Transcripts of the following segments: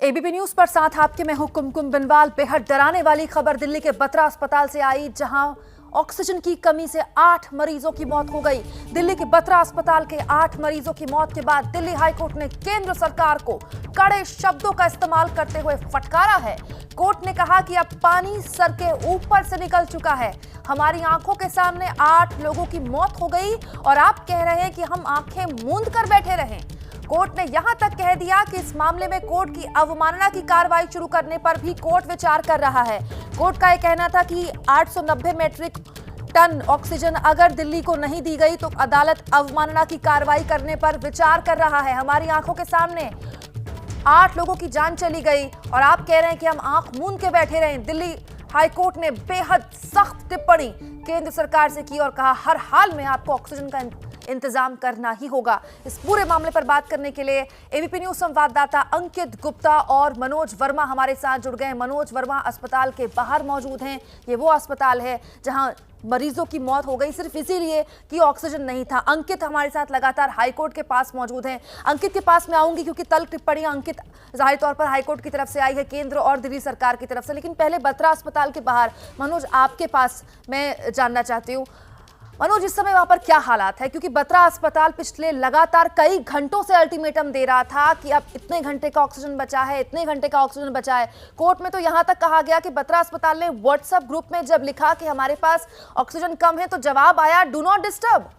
ABP news पर साथ आपके मैं हूं कुमकुम बिनवाल। बेहद डराने वाली खबर दिल्ली के बत्रा अस्पताल से आई, जहां ऑक्सीजन की कमी से 8 मरीजों की मौत हो गई। दिल्ली के बत्रा अस्पताल के 8 मरीजों की मौत के बाद दिल्ली हाईकोर्ट ने केंद्र सरकार को कड़े शब्दों का इस्तेमाल करते हुए फटकारा है। कोर्ट ने कहा कि अब पानी सर के ऊपर से निकल चुका है। हमारी आंखों के सामने 8 लोगों की मौत हो गई और आप कह रहे हैं कि हम आंखें मूंद कर बैठे रहें। कोर्ट ने यहां तक कह दिया कि इस मामले में कोर्ट की अवमानना की कार्रवाई शुरू करने पर भी कोर्ट विचार कर रहा है। कोर्ट का यह कहना था कि 890 मीट्रिक टन ऑक्सीजन अगर दिल्ली को नहीं दी गई तो अदालत अवमानना की कार्रवाई करने पर विचार कर रहा है। हमारी आंखों के सामने 8 लोगों की जान चली गई और आप कह रहे हैं कि हम आंख मूंद के बैठे रहें। दिल्ली हाईकोर्ट ने बेहद सख्त टिप्पणी केंद्र सरकार से की और कहा हर हाल में आपको ऑक्सीजन का इंतजाम करना ही होगा। इस पूरे मामले पर बात करने के लिए एबीपी न्यूज संवाददाता अंकित गुप्ता और मनोज वर्मा हमारे साथ जुड़ गए। मनोज वर्मा अस्पताल के बाहर मौजूद हैं। ये वो अस्पताल है जहां मरीजों की मौत हो गई सिर्फ इसीलिए कि ऑक्सीजन नहीं था। अंकित हमारे साथ लगातार हाईकोर्ट के पास मौजूद हैं। अंकित के पास मैं आऊंगी क्योंकि तल्ख टिप्पणियां अंकित जाहिर तौर पर हाईकोर्ट की तरफ से आई है, केंद्र और दिल्ली सरकार की तरफ से। लेकिन पहले बत्रा अस्पताल के बाहर मनोज आपके पास मैं जानना चाहती हूँ, मनोज इस समय वहां पर क्या हालात है? क्योंकि बत्रा अस्पताल पिछले लगातार कई घंटों से अल्टीमेटम दे रहा था कि अब इतने घंटे का ऑक्सीजन बचा है, इतने घंटे का ऑक्सीजन बचा है। कोर्ट में तो यहां तक कहा गया कि बत्रा अस्पताल ने व्हाट्सएप ग्रुप में जब लिखा कि हमारे पास ऑक्सीजन कम है तो जवाब आया डू नॉट डिस्टर्ब।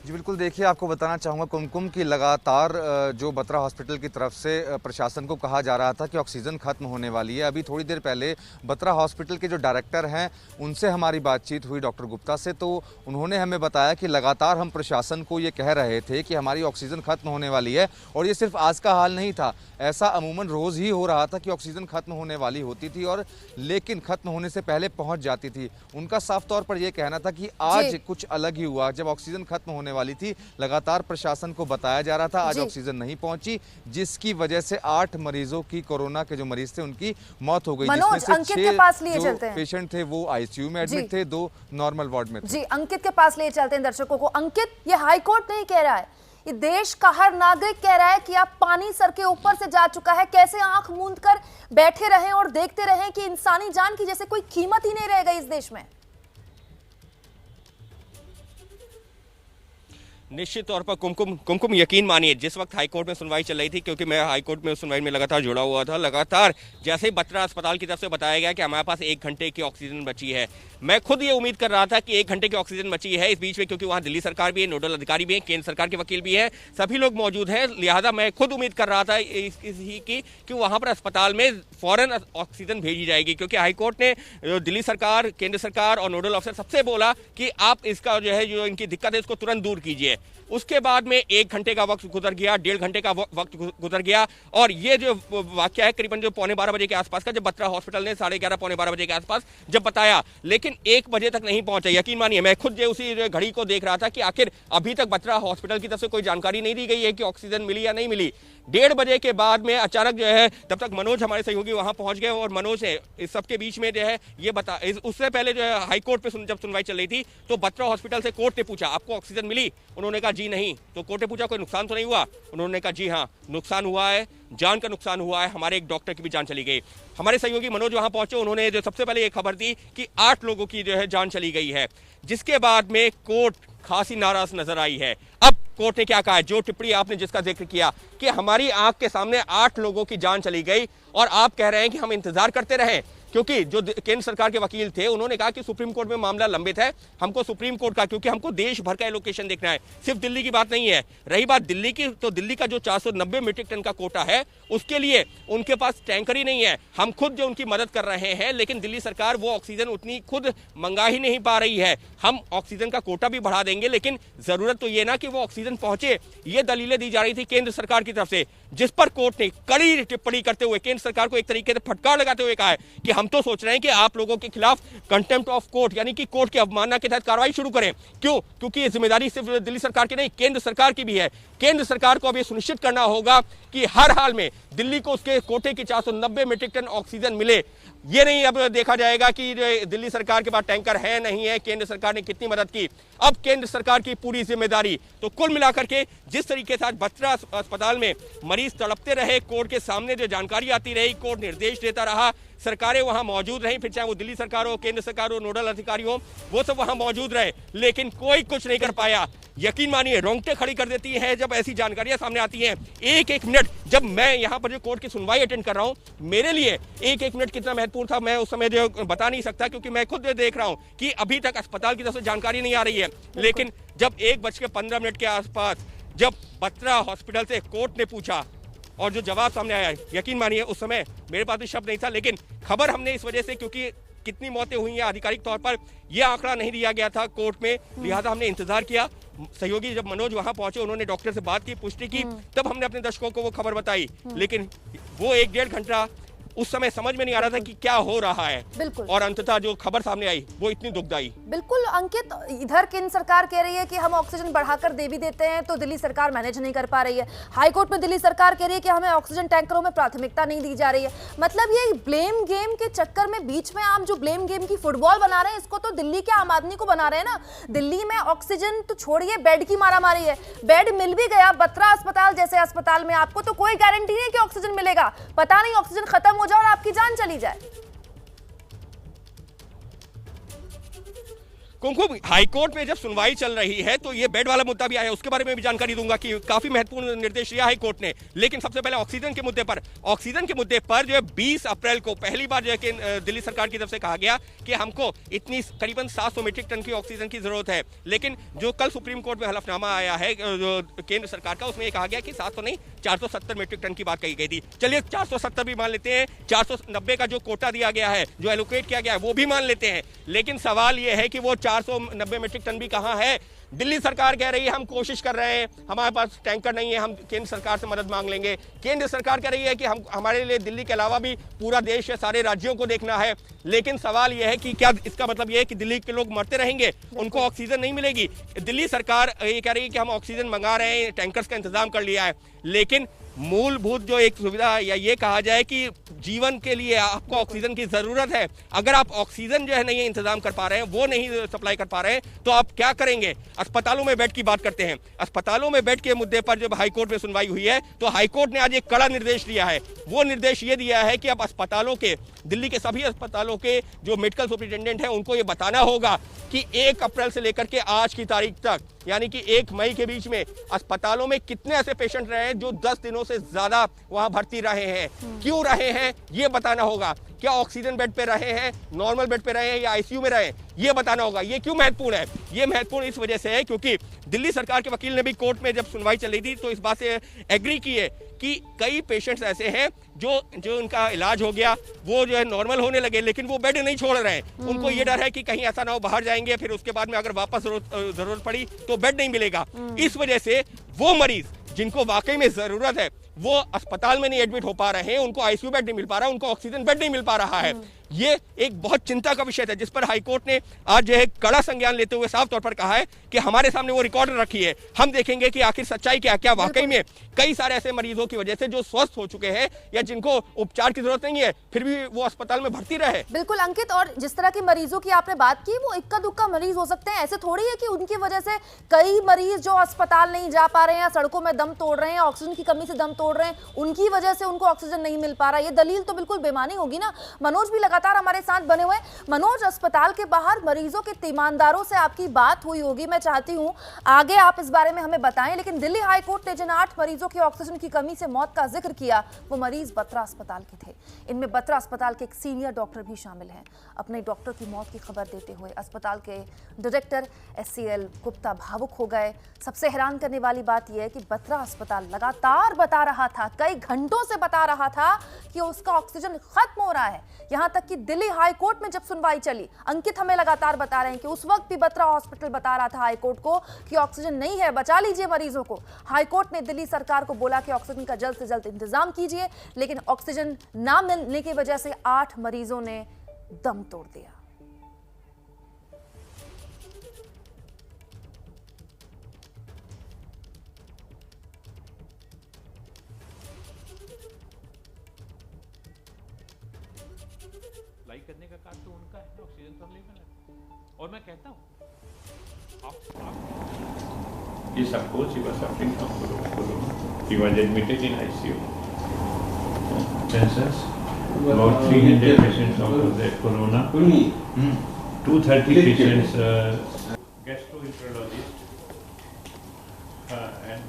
जी बिल्कुल, देखिए आपको बताना चाहूँगा कुमकुम की लगातार जो बत्रा हॉस्पिटल की तरफ से प्रशासन को कहा जा रहा था कि ऑक्सीजन खत्म होने वाली है। अभी थोड़ी देर पहले बत्रा हॉस्पिटल के जो डायरेक्टर हैं उनसे हमारी बातचीत हुई डॉक्टर गुप्ता से, तो उन्होंने हमें बताया कि लगातार हम प्रशासन को ये कह रहे थे कि हमारी ऑक्सीजन खत्म होने वाली है। और ये सिर्फ आज का हाल नहीं था, ऐसा अमूमन रोज़ ही हो रहा था कि ऑक्सीजन खत्म होने वाली होती थी और लेकिन खत्म होने से पहले पहुँच जाती थी। उनका साफ तौर पर यह कहना था कि आज कुछ अलग ही हुआ। जब ऑक्सीजन खत्म होने वाली थी लगातार प्रशासन को बताया जा रहा था आज ऑक्सीजन नहीं पहुंची, जिसकी वजह से 8 मरीजों की, कोरोना के जो मरीज थे उनकी मौत हो गई। जिसमें से 6 जो पेशेंट थे वो आईसीयू में एडमिट थे, 2 नॉर्मल वार्ड में थे। जी अंकित के पास ले चलते हैं दर्शकों को। अंकित, ये हाईकोर्ट नहीं कह रहा है, ये देश का हर नागरिक कह रहा है कि अब पानी सर के ऊपर से जा चुका है। कैसे आंख मूंद कर बैठे रहें और देखते रहें कि इंसानी जान की जैसे कोई कीमत ही नहीं रह गई इस देश में? निश्चित तौर पर कुमकुम यकीन मानिए, जिस वक्त हाईकोर्ट में सुनवाई चल रही थी, क्योंकि मैं हाईकोर्ट में सुनवाई में लगातार जुड़ा हुआ था, लगातार जैसे ही बत्रा अस्पताल की तरफ से बताया गया कि हमारे पास 1 घंटे की ऑक्सीजन बची है, मैं खुद ये उम्मीद कर रहा था कि 1 घंटे की ऑक्सीजन बची है। इस बीच में क्योंकि वहाँ दिल्ली सरकार भी है, नोडल अधिकारी भी है, केंद्र सरकार के वकील भी है, सभी लोग मौजूद हैं, लिहाजा मैं खुद उम्मीद कर रहा था इसी की कि वहाँ पर अस्पताल में फौरन ऑक्सीजन भेजी जाएगी। क्योंकि हाईकोर्ट ने दिल्ली सरकार, केंद्र सरकार और नोडल ऑफिसर सबसे बोला कि आप इसका जो है, जो इनकी दिक्कत है उसको तुरंत दूर कीजिए। उसके बाद में 1 घंटे का वक्त गुजर गया, 1.5 घंटे का वक्त गुजर गया और ये जो वाकया है करीबन जो 11:15 बजे के आसपास का, जब बत्रा हॉस्पिटल ने 11:30 पौने 12 बजे के आसपास जब बताया, लेकिन 1 बजे तक नहीं पहुंचा। यकीन मानिए, मैं खुद जो उसी घड़ी को देख रहा था कि आखिर अभी तक बत्रा हॉस्पिटल की तरफ से कोई जानकारी नहीं दी गई है कि ऑक्सीजन मिली या नहीं मिली। 1:30 बजे के बाद में अचानक जो है, तब तक मनोज हमारे सहयोगी वहां पहुंच गए और मनोज ने इस सबके बीच में जो है ये उससे पहले जो है हाईकोर्ट पे जब सुनवाई चल रही थी तो बत्रा हॉस्पिटल से कोर्ट ने पूछा आपको ऑक्सीजन मिली? उन्होंने कहा जी नहीं। तो कोर्ट ने पूछा कोई नुकसान तो नहीं हुआ? उन्होंने कहा जी हाँ, नुकसान हुआ है, जान का नुकसान हुआ है, हमारे एक डॉक्टर की भी जान चली गई। हमारे सहयोगी मनोज वहां पहुंचे, उन्होंने जो सबसे पहले ये खबर दी कि 8 लोगों की जो है जान चली गई है, जिसके बाद में कोर्ट खासी नाराज नजर आई है। अब कोर्ट ने क्या कहा है, जो टिप्पणी आपने जिसका जिक्र किया कि हमारी आंख के सामने 8 लोगों की जान चली गई और आप कह रहे हैं कि हम इंतजार करते रहें। क्योंकि जो केंद्र सरकार के वकील थे उन्होंने कहा कि सुप्रीम कोर्ट में मामला लंबित है, हमको सुप्रीम कोर्ट का, क्योंकि हमको देश भर का एलोकेशन देखना है, सिर्फ दिल्ली की बात नहीं है। रही बात दिल्ली की, तो दिल्ली का जो 490 मीट्रिक टन का कोटा है उसके लिए उनके पास टैंकर ही नहीं है। हम खुद जो उनकी मदद कर रहे हैं, लेकिन दिल्ली सरकार वो ऑक्सीजन उतनी खुद मंगा ही नहीं पा रही है। हम ऑक्सीजन का कोटा भी बढ़ा देंगे, लेकिन जरूरत तो ये ना कि वो ऑक्सीजन पहुंचे। ये दलीलें दी जा रही थी केंद्र सरकार की तरफ से, जिस पर कोर्ट ने कड़ी टिप्पणी करते हुए केंद्र सरकार को एक तरीके से फटकार लगाते हुए कहा है कि हम तो सोच रहे हैं कि आप लोगों के खिलाफ कंटेम्प्ट ऑफ कोर्ट यानी कि कोर्ट की अवमानना के तहत कार्रवाई शुरू करें। क्यों? क्योंकि ये जिम्मेदारी सिर्फ दिल्ली सरकार की नहीं, केंद्र सरकार की भी है। केंद्र सरकार को अब ये सुनिश्चित करना होगा कि हर हाल में दिल्ली को उसके कोटे की 490 मीट्रिक टन ऑक्सीजन मिले। ये नहीं अब देखा जाएगा कि दिल्ली सरकार के पास टैंकर है नहीं है, केंद्र सरकार ने कितनी मदद की। अब केंद्र सरकार की पूरी जिम्मेदारी। तो कुल मिलाकर के जिस तरीके से आज बत्रा अस्पताल में मरीज तड़पते रहे, कोर्ट के सामने जो जानकारी आती रही, कोर्ट निर्देश देता रहा, सरकारें वहां मौजूद रहीं, फिर चाहे वो दिल्ली सरकार हो, केंद्र सरकार हो, नोडल अधिकारी हो, वो सब वहां मौजूद रहे, लेकिन कोई कुछ नहीं कर पाया। यकीन मानिए रोंगटे खड़ी कर देती है जब ऐसी जानकारियां सामने आती हैं। एक एक मिनट, जब मैं यहां पर जो कोर्ट की सुनवाई अटेंड कर रहा हूं, मेरे लिए एक एक मिनट कितना महत्वपूर्ण था मैं उस समय जो बता नहीं सकता, क्योंकि मैं खुद देख रहा हूं कि अभी तक अस्पताल की तरफ से जानकारी नहीं आ रही है। लेकिन जब 1:15 के आसपास जब बत्रा हॉस्पिटल से कोर्ट ने पूछा और जो जवाब सामने आया, यकीन मानिए उस समय मेरे पास भी शब्द नहीं था। लेकिन खबर हमने इस वजह से, क्योंकि कितनी मौतें हुई हैं आधिकारिक तौर पर यह आंकड़ा नहीं दिया गया था कोर्ट में, लिहाजा हमने इंतजार किया। सहयोगी जब मनोज वहां पहुंचे, उन्होंने डॉक्टर से बात की, पुष्टि की, तब हमने अपने दर्शकों को वो खबर बताई। लेकिन वो 1-1.5 घंटा उस समय समझ में नहीं आ रहा था कि क्या हो रहा है। बिल्कुल। और अंततः जो खबर सामने आई वो इतनी दुखदाई। बिल्कुल अंकित, इधर केंद्र सरकार कह रही है कि हम ऑक्सीजन बढ़ाकर दे भी देते हैं तो दिल्ली सरकार मैनेज नहीं कर पा रही है। हाईकोर्ट में दिल्ली सरकार कह रही है कि हमें ऑक्सीजन टैंकरों में प्राथमिकता नहीं दी जा रही है। मतलब ये ब्लेम गेम के चक्कर में बीच में आप जो ब्लेम गेम की फुटबॉल बना रहे हैं, इसको तो दिल्ली के आम आदमी को बना रहे हैं ना। दिल्ली में ऑक्सीजन तो छोड़िए, बेड की मारामारी है। बेड मिल भी गया, बत्रा अस्पताल जैसे अस्पताल में आपको तो कोई गारंटी नहीं है कि ऑक्सीजन मिलेगा। पता नहीं ऑक्सीजन खत्म हो जाए और आपकी जान चली जाए। कुमकुम, हाईकोर्ट में जब सुनवाई चल रही है तो ये बेड वाला मुद्दा भी आया, उसके बारे में भी जानकारी दूंगा कि काफी महत्वपूर्ण निर्देश दिया हाईकोर्ट ने। लेकिन सबसे पहले ऑक्सीजन के मुद्दे पर जो है 20 अप्रैल को पहली बार जो है कि दिल्ली सरकार की तरफ से कहा गया कि हमको इतनी करीबन 700 मीट्रिक टन की ऑक्सीजन की जरूरत है। लेकिन जो कल सुप्रीम कोर्ट में हलफनामा आया है जो केंद्र सरकार का, उसमें कहा गया कि 700 नहीं 470 मीट्रिक टन की बात कही गई थी। चलिए 470 भी मान लेते हैं, 490 का जो कोटा दिया गया है, जो एलोकेट किया गया है, वो भी मान लेते हैं। लेकिन सवाल ये है कि वो 490 मीट्रिक टन भी कहां है। दिल्ली सरकार कह रही है हम कोशिश कर रहे हैं, हमारे पास टैंकर नहीं है, हम केंद्र सरकार से मदद मांग लेंगे। केंद्र सरकार कह रही है कि हम हमारे लिए दिल्ली के अलावा भी पूरा देश है, सारे राज्यों को देखना है। लेकिन सवाल यह है कि क्या इसका मतलब यह है कि दिल्ली के लोग मरते रहेंगे, उनको ऑक्सीजन नहीं मिलेगी। दिल्ली सरकार ये कह रही है कि हम ऑक्सीजन मंगा रहे हैं, टैंकर्स का इंतजाम कर लिया है, लेकिन मूलभूत जो एक सुविधा या ये कहा जाए कि जीवन के लिए आपको ऑक्सीजन की जरूरत है, अगर आप ऑक्सीजन जो है नहीं इंतजाम कर पा रहे हैं, वो नहीं सप्लाई कर पा रहे हैं, तो आप क्या करेंगे। अस्पतालों में बेड की बात करते हैं। अस्पतालों में बेड के मुद्दे पर जब हाईकोर्ट में सुनवाई हुई है तो हाईकोर्ट ने आज एक कड़ा निर्देश दिया है। वो निर्देश ये दिया है कि अब अस्पतालों के, दिल्ली के सभी अस्पतालों के जो मेडिकल सुपरिटेंडेंट हैं, उनको ये बताना होगा कि 1 अप्रैल से लेकर के आज की तारीख तक, यानी कि 1 मई के बीच में अस्पतालों में कितने ऐसे पेशेंट रहे हैं जो 10 दिनों से ज्यादा वहां भर्ती रहे हैं, क्यों रहे हैं ये बताना होगा। क्या ऑक्सीजन बेड पे रहे हैं, नॉर्मल बेड पे रहे हैं या आईसीयू में रहे हैं, ये बताना होगा। ये क्यों महत्वपूर्ण है? ये महत्वपूर्ण इस वजह से है क्योंकि दिल्ली सरकार के वकील ने भी कोर्ट में जब सुनवाई चल रही थी तो इस बात से एग्री की है कि कई पेशेंट्स ऐसे हैं जो उनका इलाज हो गया, वो जो है नॉर्मल होने लगे, लेकिन वो बेड नहीं छोड़ रहे हैं। उनको ये डर है कि कहीं ऐसा ना हो बाहर जाएंगे, फिर उसके बाद में अगर वापस जरूरत पड़ी तो बेड नहीं मिलेगा। इस वजह से वो मरीज जिनको वाकई में जरूरत है वो अस्पताल में नहीं एडमिट हो पा रहे हैं, उनको आईसीयू बेड नहीं मिल पा रहा है, उनको ऑक्सीजन बेड नहीं मिल पा रहा है। ये एक बहुत चिंता का विषय था जिस पर हाईकोर्ट ने आज जो है कड़ा संज्ञान लेते हुए साफ तौर पर कहा है कि हमारे सामने वो रिकॉर्ड रखी है, हम देखेंगे कि आखिर सच्चाई क्या। क्या वाकई में कई सारे ऐसे मरीजों की वजह से जो स्वस्थ हो चुके हैं या जिनको उपचार की जरूरत नहीं है फिर भी वो अस्पताल में भर्ती रहे। बिल्कुल अंकित, और जिस तरह के मरीजों की आपने बात की, वो इक्का दुक्का मरीज हो सकते हैं। ऐसे थोड़ी है कि उनकी वजह से कई मरीज जो अस्पताल नहीं जा पा रहे हैं, सड़कों में दम तोड़ रहे हैं, ऑक्सीजन की कमी से दम तोड़ रहे हैं, उनकी वजह से उनको ऑक्सीजन नहीं मिल पा रहा। ये दलील तो बिल्कुल बेमानी होगी ना। मनोज भी लगातार हमारे साथ बने हुए। मनोज, अस्पताल के बाहर मरीजों के तीमानदारों से आपकी बात हुई होगी, मैं चाहती हूं आगे आप इस बारे में हमें बताएं। लेकिन दिल्ली हाईकोर्ट ने जिन 8 मरीजों की ऑक्सीजन की कमी से मौत का जिक्र किया, वो मरीज बत्रा अस्पताल के थे। इनमें बत्रा अस्पताल के एक सीनियर डॉक्टर भी शामिल हैं। अपने डॉक्टर की मौत की खबर देते हुए अस्पताल के डायरेक्टर SCL गुप्ता भावुक हो गए। सबसे हैरान करने वाली बात यह है कि बत्रा अस्पताल लगातार बता रहा था, कई घंटों से बता रहा था कि उसका ऑक्सीजन खत्म हो रहा है। यहां तक कि दिल्ली हाईकोर्ट में जब सुनवाई चली, अंकित हमें लगातार बता रहे हैं कि उस वक्त भी बत्रा हॉस्पिटल बता रहा था हाईकोर्ट को कि ऑक्सीजन नहीं है, बचा लीजिए मरीजों को। हाईकोर्ट ने दिल्ली सरकार को बोला कि ऑक्सीजन का जल्द से जल्द इंतजाम कीजिए, लेकिन ऑक्सीजन ना मिलने की वजह से 8 मरीजों ने दम तोड़ दिया। करने का कार्य तो उनका है, ऑक्सीजन तो हम लेकर आते हैं। और मैं कहता हूँ yes, of course, he was suffering from corona. He was admitted in ICU. For instance, about 300 patients out of the corona, 230 patients, gastroenterologist, and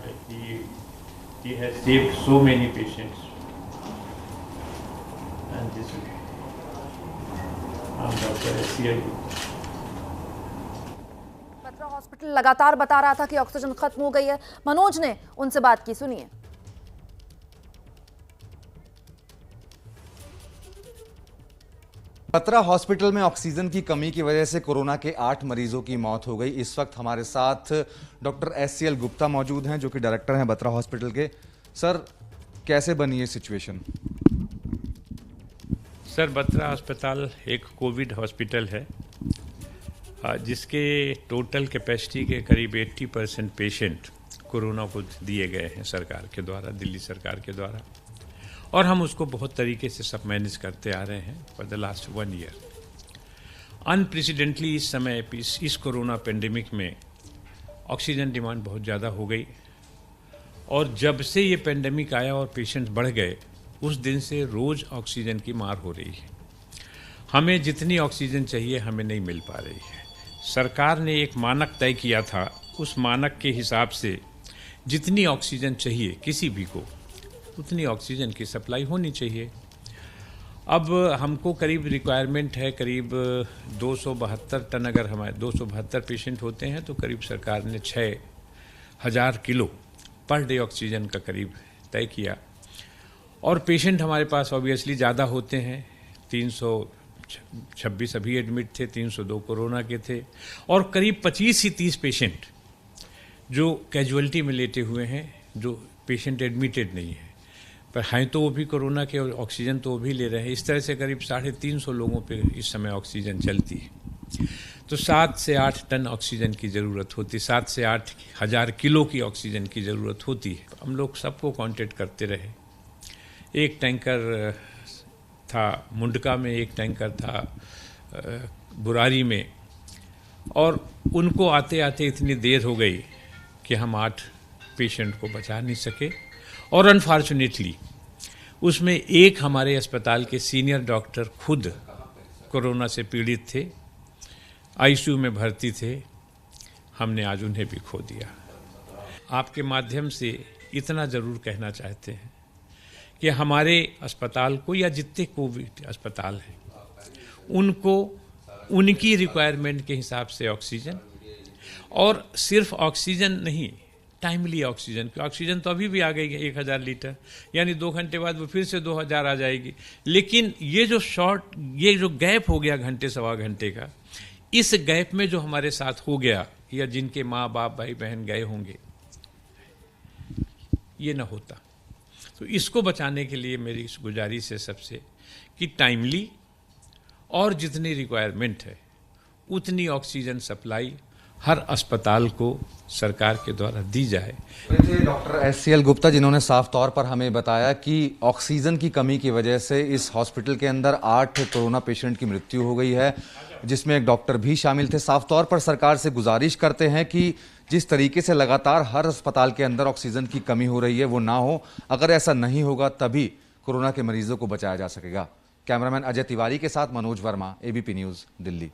he has saved so many patients. And this is Dr. SCI. Batra hospital लगातार बता रहा था कि oxygen खत्म हो गई है। मनोज ने उनसे बात की, सुनिए। बत्रा हॉस्पिटल में ऑक्सीजन की कमी की वजह से कोरोना के 8 मरीजों की मौत हो गई। इस वक्त हमारे साथ डॉक्टर SCL गुप्ता मौजूद हैं, जो कि डायरेक्टर हैं बत्रा हॉस्पिटल के। सर, कैसे बनी ये सिचुएशन? सर, बत्रा अस्पताल एक कोविड हॉस्पिटल है जिसके टोटल कैपेसिटी के करीब 80% पेशेंट कोरोना को दिए गए हैं सरकार के द्वारा, दिल्ली सरकार के द्वारा, और हम उसको बहुत तरीके से सब मैनेज करते आ रहे हैं फॉर द लास्ट 1 ईयर। अनप्रेसिडेंटली इस समय इस कोरोना पेंडेमिक में ऑक्सीजन डिमांड बहुत ज़्यादा हो गई, और जब से ये पेंडेमिक आया और पेशेंट बढ़ गए, उस दिन से रोज़ ऑक्सीजन की मार हो रही है। हमें जितनी ऑक्सीजन चाहिए हमें नहीं मिल पा रही है। सरकार ने एक मानक तय किया था, उस मानक के हिसाब से जितनी ऑक्सीजन चाहिए किसी भी को, उतनी ऑक्सीजन की सप्लाई होनी चाहिए। अब हमको करीब रिक्वायरमेंट है करीब 272 टन। अगर हमारे 272 पेशेंट होते हैं तो करीब सरकार ने 6000 किलो पर डे ऑक्सीजन का करीब तय किया। और पेशेंट हमारे पास ऑब्वियसली ज़्यादा होते हैं, 326 अभी एडमिट थे, 302 कोरोना के थे, और करीब 25 से 30 पेशेंट जो कैजुअलिटी में लेटे हुए हैं, जो पेशेंट एडमिटेड नहीं है पर हैं तो वो भी कोरोना के, और ऑक्सीजन तो वो भी ले रहे हैं। इस तरह से करीब 350 लोगों पे इस समय ऑक्सीजन चलती है। तो 7 से 8 टन ऑक्सीजन की ज़रूरत होती, 7 से 8 हज़ार किलो की ऑक्सीजन की ज़रूरत होती है। हम लोग सबको कांटेक्ट करते रहे। एक टैंकर था मुंडका में, एक टैंकर था बुरारी में, और उनको आते आते इतनी देर हो गई कि हम 8 पेशेंट को बचा नहीं सके। और अनफॉर्चुनेटली उसमें एक हमारे अस्पताल के सीनियर डॉक्टर खुद कोरोना से पीड़ित थे, आईसीयू में भर्ती थे। हमने आज उन्हें भी खो दिया। आपके माध्यम से इतना ज़रूर कहना चाहते हैं कि हमारे अस्पताल को, या जितने कोविड अस्पताल हैं, उनको उनकी रिक्वायरमेंट के हिसाब से ऑक्सीजन, और सिर्फ ऑक्सीजन नहीं, टाइमली ऑक्सीजन। ऑक्सीजन तो अभी भी आ गई है 1000 लीटर, यानी 2 घंटे बाद वो फिर से 2000 आ जाएगी। लेकिन ये जो गैप हो गया घंटे सवा घंटे का, इस गैप में जो हमारे साथ हो गया, या जिनके माँ बाप भाई बहन गए होंगे, ये ना होता। तो इसको बचाने के लिए मेरी गुजारिश है सबसे कि टाइमली और जितनी रिक्वायरमेंट है उतनी ऑक्सीजन सप्लाई हर अस्पताल को सरकार के द्वारा दी जाए। डॉक्टर SCL गुप्ता, जिन्होंने साफ तौर पर हमें बताया कि ऑक्सीजन की कमी की वजह से इस हॉस्पिटल के अंदर 8 कोरोना पेशेंट की मृत्यु हो गई है, जिसमें एक डॉक्टर भी शामिल थे। साफ तौर पर सरकार से गुजारिश करते हैं कि जिस तरीके से लगातार हर अस्पताल के अंदर ऑक्सीजन की कमी हो रही है वो ना हो। अगर ऐसा नहीं होगा तभी कोरोना के मरीजों को बचाया जा सकेगा। कैमरामैन अजय तिवारी के साथ मनोज वर्मा, ABP न्यूज़, दिल्ली।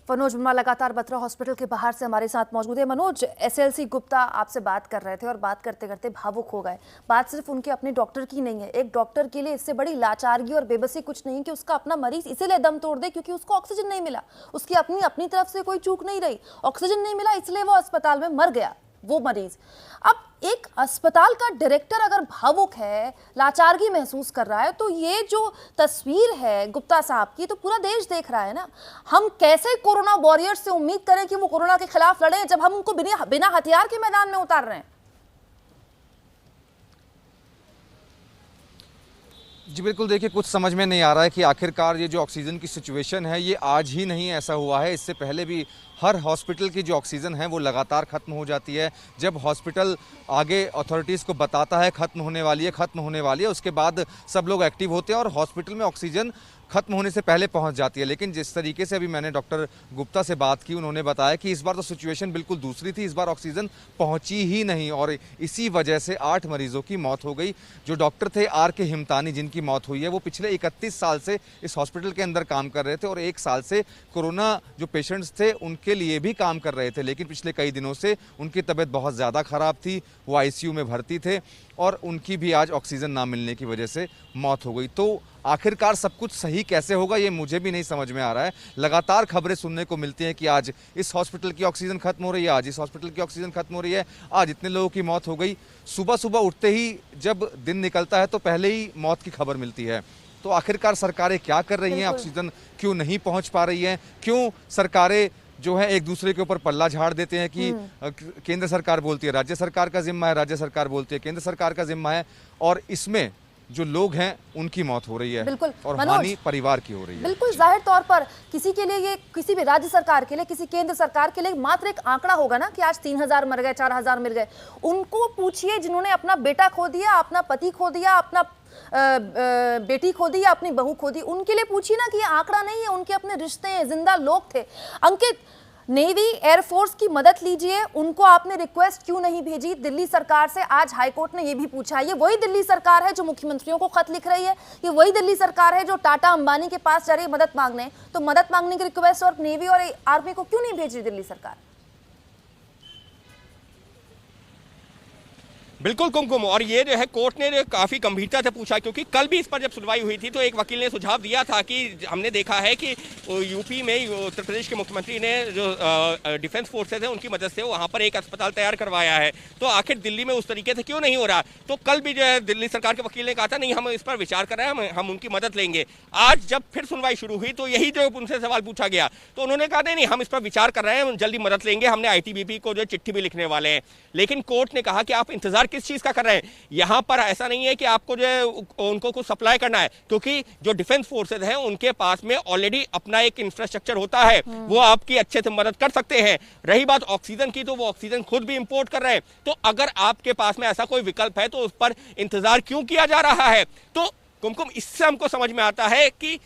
मनोज वर्मा लगातार बत्रा हॉस्पिटल के बाहर से हमारे साथ मौजूद है। मनोज, SLC गुप्ता आपसे बात कर रहे थे और बात करते करते भावुक हो गए। बात सिर्फ उनके अपने डॉक्टर की नहीं है। एक डॉक्टर के लिए इससे बड़ी लाचारगी और बेबसी कुछ नहीं कि उसका अपना मरीज इसीलिए दम तोड़ दे क्योंकि उसको ऑक्सीजन नहीं मिला। उसकी अपनी तरफ से कोई चूक नहीं रही, ऑक्सीजन नहीं मिला इसलिए वो अस्पताल में मर गया वो मरीज। अब एक अस्पताल का डायरेक्टर अगर भावुक है, लाचारगी महसूस कर रहा है, तो ये जो तस्वीर है गुप्ता साहब की, तो पूरा देश देख रहा है ना। हम कैसे कोरोना वॉरियर्स से उम्मीद करें कि वो कोरोना के खिलाफ लड़े जब हम उनको बिना हथियार के मैदान में उतार रहे हैं। जी बिल्कुल, देखिए कुछ समझ में नहीं आ रहा है कि आखिरकार ये जो ऑक्सीजन की सिचुएशन है ये आज ही नहीं ऐसा हुआ है। इससे पहले भी हर हॉस्पिटल की जो ऑक्सीजन है वो लगातार ख़त्म हो जाती है। जब हॉस्पिटल आगे अथॉरिटीज़ को बताता है ख़त्म होने वाली है, ख़त्म होने वाली है, उसके बाद सब लोग एक्टिव होते हैं और हॉस्पिटल में ऑक्सीजन खत्म होने से पहले पहुंच जाती है। लेकिन जिस तरीके से अभी मैंने डॉक्टर गुप्ता से बात की, उन्होंने बताया कि इस बार तो सिचुएशन बिल्कुल दूसरी थी, इस बार ऑक्सीजन पहुंची ही नहीं और इसी वजह से 8 मरीजों की मौत हो गई। जो डॉक्टर थे आर के हिमतानी, जिनकी मौत हुई है, वो पिछले 31 साल से इस हॉस्पिटल के अंदर काम कर रहे थे और 1 साल से कोरोना जो पेशेंट्स थे उनके लिए भी काम कर रहे थे। लेकिन पिछले कई दिनों से उनकी तबीयत बहुत ज़्यादा ख़राब थी, वो आईसीयू में भर्ती थे और उनकी भी आज ऑक्सीजन ना मिलने की वजह से मौत हो गई। तो आखिरकार सब कुछ सही कैसे होगा ये मुझे भी नहीं समझ में आ रहा है। लगातार खबरें सुनने को मिलती हैं कि आज इस हॉस्पिटल की ऑक्सीजन खत्म हो रही है, आज इस हॉस्पिटल की ऑक्सीजन खत्म हो रही है, आज इतने लोगों की मौत हो गई। सुबह सुबह उठते ही जब दिन निकलता है तो पहले ही मौत की खबर मिलती है। तो आखिरकार सरकारें क्या कर रही हैं? ऑक्सीजन क्यों नहीं पहुंच पा रही है? क्यों सरकारें जो है एक दूसरे के ऊपर पल्ला झाड़ देते हैं कि केंद्र सरकार बोलती है राज्य सरकार का जिम्मा है, राज्य सरकार बोलती है केंद्र सरकार का जिम्मा है, और इसमें जो लोग हैं उनकी मौत हो रही है और हानि परिवार की हो रही है। बिल्कुल जाहिर तौर पर किसी के लिए ये, किसी भी राज्य सरकार के लिए, किसी केंद्र सरकार के लिए मात्र एक आंकड़ा होगा ना कि आज 3000 मर गए, 4000 मर गए। उनको पूछिए जिन्होंने अपना बेटा खो दिया, अपना पति खो दिया, अपना बेटी खो दी या अपनी बहू खो दी, उनके लिए पूछिए ना कि ये आंकड़ा नहीं है, उनके अपने रिश्ते हैं, जिंदा लोग थे। अंकित, नेवी एयरफोर्स की मदद लीजिए, उनको आपने रिक्वेस्ट क्यों नहीं भेजी दिल्ली सरकार से? आज हाईकोर्ट ने ये भी पूछा। ये वही दिल्ली सरकार है जो मुख्यमंत्रियों को खत लिख रही है, ये वही दिल्ली सरकार है जो टाटा अंबानी के पास जा रही है मदद मांगने। तो मदद मांगने की रिक्वेस्ट और नेवी और आर्मी को क्यों नहीं भेज रही दिल्ली सरकार? बिल्कुल कुमकुम, और ये जो है कोर्ट ने काफी गंभीरता से पूछा, क्योंकि कल भी इस पर जब सुनवाई हुई थी तो एक वकील ने सुझाव दिया था कि हमने देखा है कि यूपी में उत्तर प्रदेश के मुख्यमंत्री ने जो डिफेंस फोर्सेज है उनकी मदद से वहां पर एक अस्पताल तैयार करवाया है, तो आखिर दिल्ली में उस तरीके से क्यों नहीं हो रहा? तो कल भी जो है दिल्ली सरकार के वकील ने कहा था नहीं हम इस पर विचार कर रहे हैं, हम उनकी मदद लेंगे। आज जब फिर सुनवाई शुरू हुई तो यही जो उनसे सवाल पूछा गया तो उन्होंने कहा नहीं हम इस पर विचार कर रहे हैं, हम जल्दी मदद लेंगे, हमने आईटीबीपी को जो चिट्ठी भी लिखने वाले हैं। लेकिन कोर्ट ने कहा कि आप इंतजार किस चीज का कर रहे हैं? यहां पर ऐसा नहीं है कि आपको जो है उनको कुछ सप्लाई करना है, क्योंकि जो डिफेंस फोर्सेज हैं उनके पास में ऑलरेडी अपना एक इंफ्रास्ट्रक्चर होता है, वो आपकी अच्छे से मदद कर सकते हैं। रही बात ऑक्सीजन की, तो वो ऑक्सीजन खुद भी इंपोर्ट कर रहे हैं। तो अगर आपके पास में ऐसा कोई विकल्प है तो उस पर इंतजार क्यों किया जा रहा है? तो कुमकुम, इससे हमको समझ में आता है कि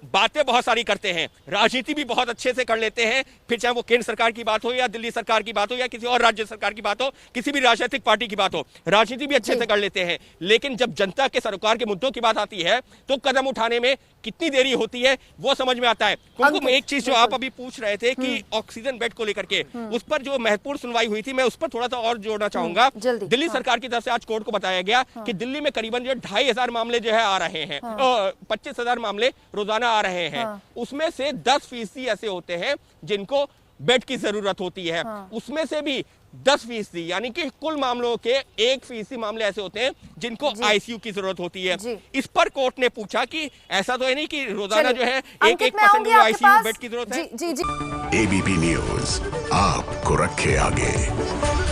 बातें बहुत सारी करते हैं, राजनीति भी बहुत अच्छे से कर लेते हैं, फिर चाहे वो केंद्र सरकार की बात हो या दिल्ली सरकार की बात हो या किसी और राज्य सरकार की बात हो, किसी भी राजनीतिक पार्टी की बात हो, राजनीति भी अच्छे से कर लेते हैं। लेकिन जब जनता के सरोकार के मुद्दों की बात आती है तो कदम उठाने में कितनी देरी होती है वो समझ में आता है। कुमकुम, एक चीज जो आप अभी पूछ रहे थे कि ऑक्सीजन बेड को लेकर के, उस पर जो महत्वपूर्ण सुनवाई हुई थी, मैं उस पर थोड़ा सा और जोड़ना चाहूंगा। दिल्ली सरकार की तरफ से आज कोर्ट को बताया गया कि दिल्ली में करीबन जो 2500 मामले जो है आ रहे हैं, 25,000 मामले रोजाना आ रहे हैं, उसमें से 10% ऐसे होते हैं जिनको बेड की जरूरत होती है। उसमें से भी 10% यानी कि कुल मामलों के 1% मामले ऐसे होते हैं जिनको आईसीयू की जरूरत होती है। इस पर कोर्ट ने पूछा कि ऐसा तो है नहीं कि रोजाना जो है 1% आईसीयू बेड की जरूरत है। एबीपी न्यूज आपको रखे आगे।